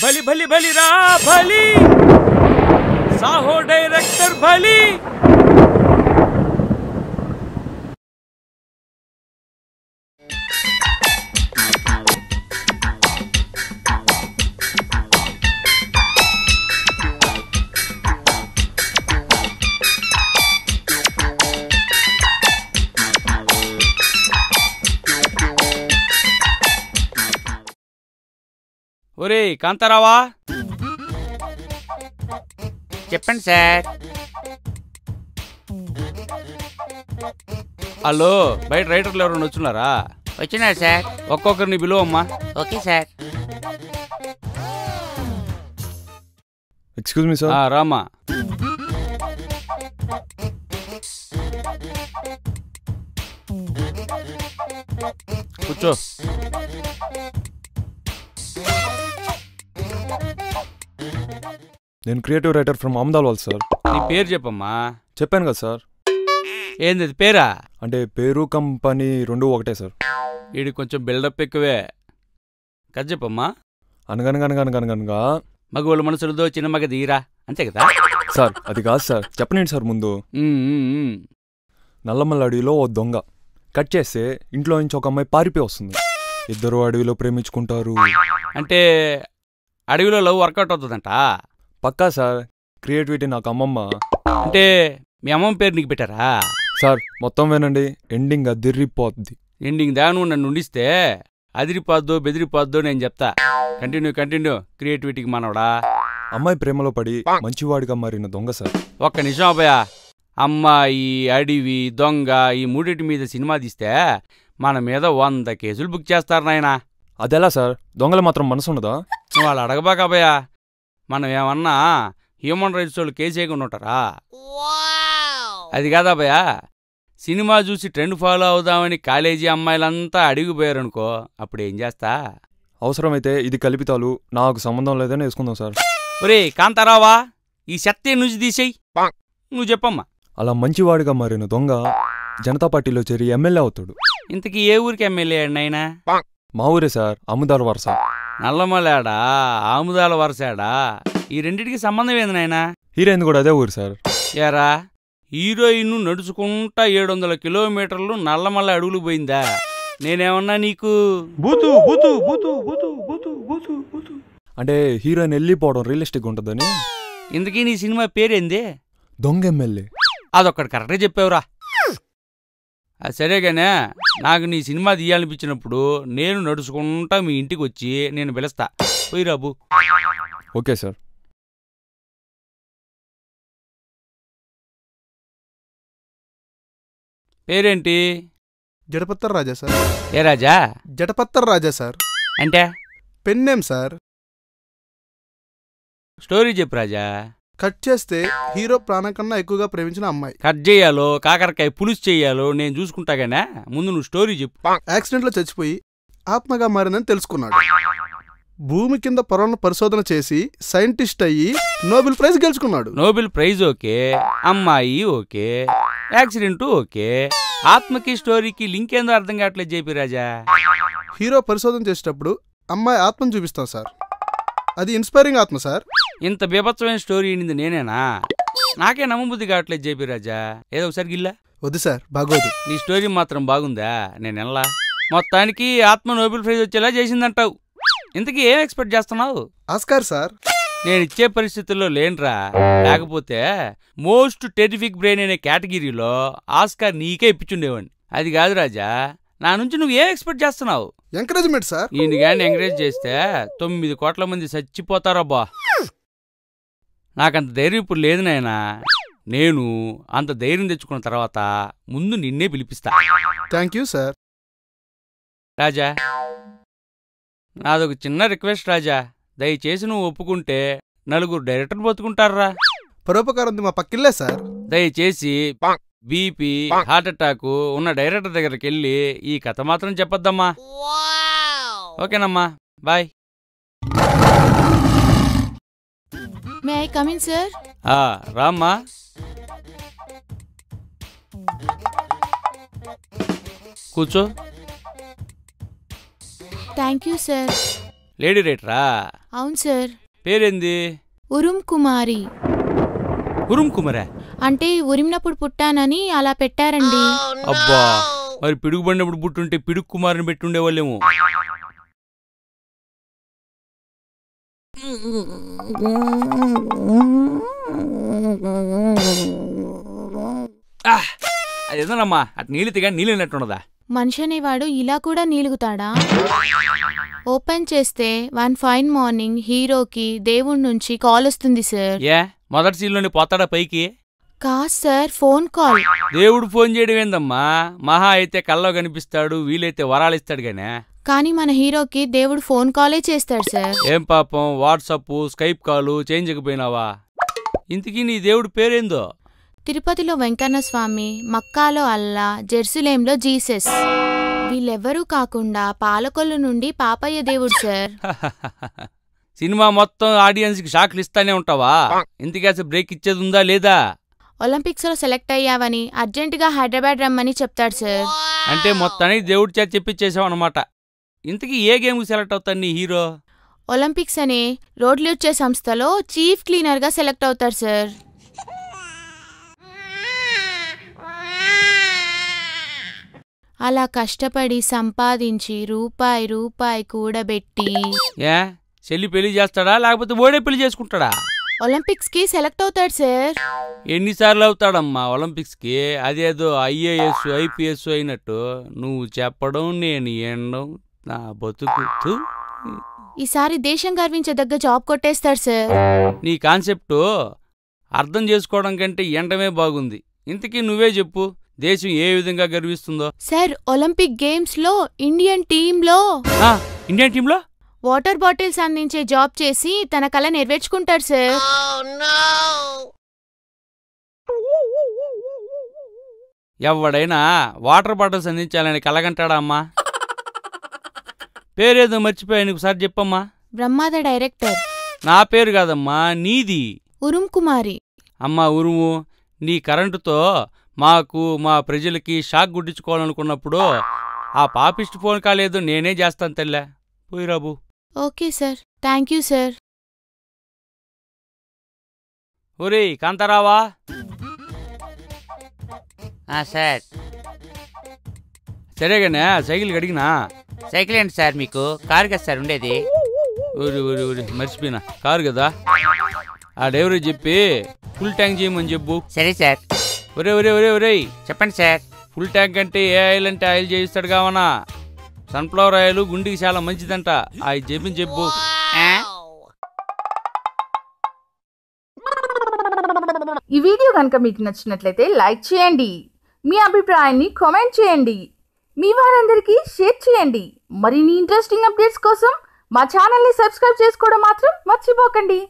భలి భలి భలి రా భలి సాహో డైరెక్టర్ భలి. ఒరే కాంతారావా, చెప్పండి సార్. హలో, బయట రైటర్లు ఎవరైనా వచ్చున్నారా? వచ్చినారు సార్. ఒక్కొక్కరిని పిలువమ్మా. Okay sir. Excuse me sir. Rama. కూర్చో. నేను creative writer from Ahmedabad sir. నీ పేరు చెప్పమ్మా. చెప్పాను కదా సార్. ఏంది పేరా? అంటే పేరు కంపెనీ రెండు ఒకటే సార్. వీడి కొంచెం బిల్డప్ ఎక్కువే. కథ చెప్పమ్మా. అనగనగనగనగనగా మగవాళ్ళ మనసులతో చిన్న మగ తీరా, అంతే కదా సార్? అది కాదు సార్, చెప్పనండి సార్ ముందు. నల్లమల్ల అడవిలో ఓ దొంగ కట్ చేస్తే ఇంట్లో నుంచి ఒక అమ్మాయి పారిపోయి వస్తుంది. ఇద్దరు అడవిలో ప్రేమించుకుంటారు. అంటే అడవిలో లవ్ వర్కౌట్ అవుతుందంట. పక్కా సార్, క్రియేటివిటీ నాకు అమ్మమ్మ. అంటే మీ అమ్మమ్మ పేరు నీకు పెట్టారా? సార్ మొత్తం వినండి, ఎండింగ్ అదిరిపోద్ది. ఎండింగ్ దాను నన్ను ఉండిస్తే అదిరిపోద్దో బెదిరిపోద్దో నేను చెప్తా. కంటిన్యూ. క్రియేటివిటీకి మనవడా. అమ్మాయి ప్రేమలో పడి మంచివాడిగా మారిన దొంగ సార్. ఒక్క నిమిషం అబ్బాయా. అమ్మాయి, అడవి, దొంగ ఈ మూడింటి మీద సినిమా తీస్తే మన మీద 100 కేసులు బుక్ చేస్తారు నాయనా. అదెలా సార్? దొంగలు మాత్రం మనసు ఉండదా? నువ్వు వాళ్ళు అడగబాక అబ్బాయా. మనం ఏమన్నా హ్యూమన్ రైట్స్ వాళ్ళు కేసు వేయకుండా ఉంటారా? అది కాదబ్బాయా. సినిమా చూసి ట్రెండ్ ఫాలో అవుదామని కాలేజీ అమ్మాయిలంతా అడిగిపోయారనుకో, అప్పుడు ఏం చేస్తా? అవసరమైతే ఇది కల్పితాలు, నాకు సంబంధం లేదని వేసుకుందాం సార్. ఒరే కాంతారావా, ఈ శక్తి నుంచి తీసేయి. నువ్వు చెప్పమ్మా. అలా మంచివాడిగా మారిన దొంగ జనతా పార్టీలో చేరి ఎమ్మెల్యే అవుతాడు. ఇంతకీ ఏ ఊరికి ఎమ్మెల్యే నాయనా? మా ఊరే సార్, అమ్ముదాల వరస. నల్లమలాడా, ఆముదాల వరసాడా, ఈ రెండిటికి సంబంధం ఏంది నాయనా? హీరోయిన్ కూడా అదే ఊరు సార్. యారా, హీరోయిన్ నడుచుకుంటా 700 కిలోమీటర్లు నల్లమల్ల అడుగులు పోయిందా? నేనేమన్నా నీకు బూతు బూతు బూతు బూతు బూతు బూతు బూతు అంటే హీరోయిన్ వెళ్ళిపోవడం రియలిస్టిక్ ఉంటుందని. ఇంతకీ నీ సినిమా పేరేంది? దొంగ ఎమ్మెల్యే. అదొక్కటి కరెక్ట్గా చెప్పావురా. అది సరేగానే, నాకు నీ సినిమా తీయాలనిపించినప్పుడు నేను నడుచుకుంటా మీ ఇంటికి వచ్చి నేను పిలుస్తా. పోయి రాబు. Okay sir. పేరేంటి? జడపత్తర్ రాజా సార్. ఏ రాజా? జడపత్తర్ రాజా సార్. అంటే పెన్నేం సార్. స్టోరీ చెప్పు రాజా. కట్ చేస్తే హీరో ప్రాణం కన్నా ఎక్కువగా ప్రేమించిన అమ్మాయి. కట్ చేయాలో కాకరకాయ పులుసు చెయ్యాలో నేను చూసుకుంటాగానే, ముందు నువ్వు స్టోరీ చెప్పు. యాక్సిడెంట్లో చచ్చిపోయి ఆత్మగా మారిందని తెలుసుకున్నాడు. భూమి కింద పొరలను పరిశోధన చేసి సైంటిస్ట్ అయ్యి నోబెల్ ప్రైజ్ గెలుచుకున్నాడు. నోబెల్ ప్రైజ్ ఓకే, అమ్మాయి ఓకే, యాక్సిడెంట్ ఓకే, ఆత్మకి స్టోరీకి లింక్ ఏందో అర్థం కావట్లేదు జేపీ రాజా. హీరో పరిశోధన చేసేటప్పుడు అమ్మాయి ఆత్మను చూపిస్తాం సార్. అది ఇన్స్పైరింగ్ ఆత్మ సార్. ఇంత బీభత్సమైన స్టోరీ ఏంది నేనేనా? నాకే నమ్మబుద్ధి కావట్లేదు జేపీ రాజా. ఏదో ఒకసారి గిల్లా. వద్దు సార్, బాగోదు. నీ స్టోరీ మాత్రం బాగుందా? నేను ఎలా మొత్తానికి ఆత్మ నోబెల్ ప్రైజ్ వచ్చేలా చేసిందంటావు. ఇంతకీ ఏం ఎక్స్పెక్ట్ చేస్తున్నావు? Oscar sir. నేను ఇచ్చే పరిస్థితుల్లో లేనురా. లేకపోతే మోస్ట్ టెరిఫిక్ బ్రెయిన్ అనే కేటగిరీలో ఆస్కార్ నీకే ఇప్పించుండేవాడిని. అది కాదు రాజా, నా నుంచి నువ్వు ఏం ఎక్స్పెక్ట్ చేస్తున్నావు? Encouragement sir. ఈయన గాని ఎంకరేజ్ చేస్తే 9 కోట్ల మంది చచ్చిపోతారబ్బా. నాకంత ధైర్యం ఇప్పుడు లేదు నాయనా. నేను అంత ధైర్యం తెచ్చుకున్న తర్వాత ముందు నిన్నే పిలిపిస్తా. Thank you sir. రాజా, నాదొక చిన్న రిక్వెస్ట్ రాజా. దయచేసి నువ్వు ఒప్పుకుంటే 4 డైరెక్టర్లు బతుకుంటారా. పరోపకారం మా పక్కిల్లే సార్. దయచేసి బీపీ, హార్ట్ అటాక్ ఉన్న డైరెక్టర్ దగ్గరికి వెళ్ళి ఈ కథ మాత్రం చెప్పొద్దమ్మా. ఓకేనమ్మా, bye. May I come in sir? రామ్మా. కూర్చో. Thank you sir. లేడీ రైటరా? అవును సార్. పేరేంది? ఉరుమ్ కుమారి. ఉరుమ్ కుమారా? అంటే ఉరిమినప్పుడు పుట్టానని అలా పెట్టారండి. అబ్బా, మరి పిడుగు పడినప్పుడు పుట్టుంటే పిడుగు కుమారుని పెట్టుండేవాళ్ళేమో. అదేదోనమ్మా, అటు నీళ్ళితేగా నీళ్ళినట్టున్నదా? మనిషి అనేవాడు ఇలా కూడా నీలుగుతాడా? ఓపెన్ చేస్తే వన్ ఫైన్ మార్నింగ్ హీరోకి దేవుడి నుంచి కాల్ వస్తుంది సార్. ఏ మొదటి సీన్లోనే పోతాడా పైకి? కాదు సార్, ఫోన్ కాల్. దేవుడు ఫోన్ చేయడం ఏందమ్మా? మహా అయితే కల్లో కనిపిస్తాడు, వీలైతే వరాలిస్తాడు గానే. కానీ మన హీరోకి దేవుడు ఫోన్ కాలే చేస్తాడు సార్. ఏం పాపం, వాట్సప్ స్కైప్ కాలు చేయించకపోయినావా? ఇంతకీ నీ దేవుడు పేరేందో? తిరుపతిలో వెంకన్న స్వామి, మక్కాలో అల్లా, జెరూసలేంలో జీసస్. వీళ్ళెవ్వరూ కాకుండా పాలకొల్లు నుండి పాపయ్య దేవుడు సార్. సినిమా మొత్తం ఆడియన్స్కి షాక్లు ఇస్తానే ఉంటావా? ఇంతకీ అసలు బ్రేక్ ఇచ్చేది ఉందా లేదా? ఒలింపిక్స్లో సెలెక్ట్ అయ్యావని అర్జెంటుగా హైదరాబాద్ రమ్మని చెప్తాడు సార్. అంటే మొత్తానికి దేవుడి చేత చెప్పించేసావు అనమాట. ఇంతకీ ఏ గేమ్కి సెలెక్ట్ అవుతాడు నీ హీరో? ఒలింపిక్స్ అనే రోడ్లుడ్చే సంస్థలో చీఫ్ క్లీనర్గా సెలెక్ట్ అవుతాడు సార్. అలా కష్టపడి సంపాదించి రూపాయి రూపాయి కూడబెట్టి ఏ చెల్లి పెళ్లి చేస్తాడా లేకపోతే ఓడే పెళ్లి చేసుకుంటాడా? ఒలింపిక్స్కి సెలెక్ట్ అవుతాడు సార్. ఎన్నిసార్లు అవుతాడమ్మా ఒలింపిక్స్కి? అదేదో ఐఏఎస్ ఐపీఎస్ అయినట్టు నువ్వు చెప్పడం నేను ఎండం, నా బతుకు. ఈసారి దేశం గర్వించదగ్గ జాబ్ కొట్టేస్తాడు సార్. నీ కాన్సెప్టు అర్థం చేసుకోవడం కంటే ఎండమే బాగుంది. ఇంతకీ నువ్వే చెప్పు, దేశం ఏ విధంగా గర్విస్తుందో? సార్, ఒలింపిక్ గేమ్స్ లో ఇండియన్ టీంలో వాటర్ బాటిల్స్ అందించే జాబ్ చేసి తన కళ నెరవేర్చుకుంటాడు సార్. ఎవడైనా వాటర్ బాటిల్స్ అందించాలని కలగంటాడా అమ్మా? పేరేదో మర్చిపోయా, నీకు సార్ చెప్పమ్మా. బ్రహ్మాద డైరెక్టర్. నా పేరు కాదమ్మా, నీది. ఉరుమ్ కుమారి. అమ్మా ఉరుము, నీ కరెంటుతో మాకు మా ప్రజలకి షాక్ గుడ్డించుకోవాలనుకున్నప్పుడు ఆ పాపిస్ట్ ఫోన్ కాలేదో నేనే చేస్తాను తెల్లా. పోయిరాబు. Okay sir, thank you sir. ఒరేయ్ కాంతారావా. సార్. సరేగానే సైకిల్ అడిగినా? సైకిల్ ఏంటి సార్ మీకు? కారు కదా సార్ ఉండేది. ఊరి మర్చిపోయినా, కారు కదా. ఆ డ్రైవర్ చెప్పి ఫుల్ ట్యాంక్ చేయమని చెప్పు. సరే సార్. ఒరే చెప్పండి సార్. ఫుల్ ట్యాంక్ అంటే ఏ ఆయిల్ అంటే ఆయిల్ చేయిస్తాడు కావనా? సన్ఫ్లవర్ ఆయిల్ గుండెకి చాలా మంచిదంట, అది చెప్పని చెప్పు. ఈ వీడియో కనుక మీకు నచ్చినట్లయితే లైక్ చేయండి, మీ అభిప్రాయాన్ని కామెంట్ చేయండి, మీ వారందరికీ షేర్ చేయండి. మరిన్ని ఇంట్రెస్టింగ్ అప్డేట్స్ కోసం మా ఛానల్ని సబ్స్క్రైబ్ చేసుకోవడం మాత్రం మర్చిపోకండి.